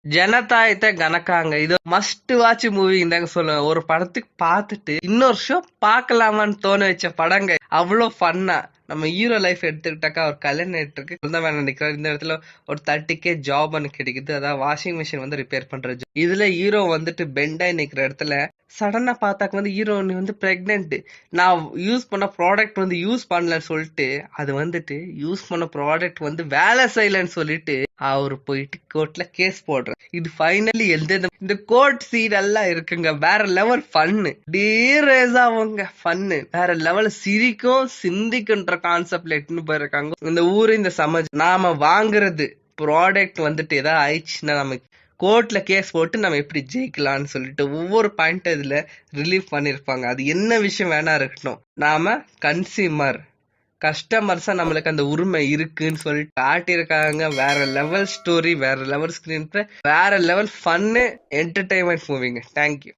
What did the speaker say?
ஜனதாயத்தை கணக்காங்க. இது must watch movie தாங்க சொல்லுவேன். ஒரு படத்துக்கு பார்த்துட்டு இன்னொரு ஷோ பார்க்கலாமான்னு தோண வச்ச படங்க. அவ்வளோ ஃபன்னா. நம்ம ஹீரோ லைஃப் எடுத்துக்கிட்டாக்கா அவர் கல்யாணம் இருக்கு வேலை நினைக்கிறார். இந்த இடத்துல ஒரு 30K ஜாப் எனக்கு கிடைக்குது. அதாவது வாஷிங் மிஷின் வந்து ரிப்பேர் பண்ற job. இதுல ஹீரோ வந்துட்டு பெண்டாய் நிக்கிற இடத்துல சடனா பார்த்தாக்க வந்து ஹீரோயின் வந்து பிரெக்னென்ட். நான் யூஸ் பண்ண ப்ராடக்ட் வந்து யூஸ் பண்ணலன்னு சொல்லிட்டு அது வந்துட்டு யூஸ் பண்ண ப்ராடக்ட் வந்து வேலை செய்யலன்னு சொல்லிட்டு அவரு போயிட்டு கோர்ட்ல கேஸ் போடுற. இது ஃபைனலி எழுத இந்த கோர்ட் சீன் எல்லாம் இருக்குங்க. வேற லெவல் ஃபன்னு. அவங்க ஃபன்னு வேற லெவல். சிரிக்கும் சிந்திக்குன்ற கான்செப்ட்ல எட்டுன்னு போயிருக்காங்க. இந்த ஊரு இந்த சமஜ் நாம வாங்குறது ப்ராடக்ட் வந்துட்டு ஏதாவது ஆயிடுச்சுன்னா நமக்கு கோர்ட்ல கேஸ் போட்டு நம்ம எப்படி ஜெயிக்கலாம்னு சொல்லிட்டு ஒவ்வொரு பாயிண்ட் இதுல ரிலீவ் பண்ணிருப்பாங்க. அது என்ன விஷயம் வேணா இருக்கட்டும், நாம கன்சியூமர் கஸ்டமர்ஸா நம்மளுக்கு அந்த உரிமை இருக்குன்னு சொல்லிட்டு காட்டியிருக்காங்க. வேற லெவல் ஸ்டோரி, வேற லெவல் ஸ்கிரீன் பிளே, வேற லெவல் ஃபன்னு என்டர்டைன்மெண்ட் மூவிங்க. தேங்க்யூ.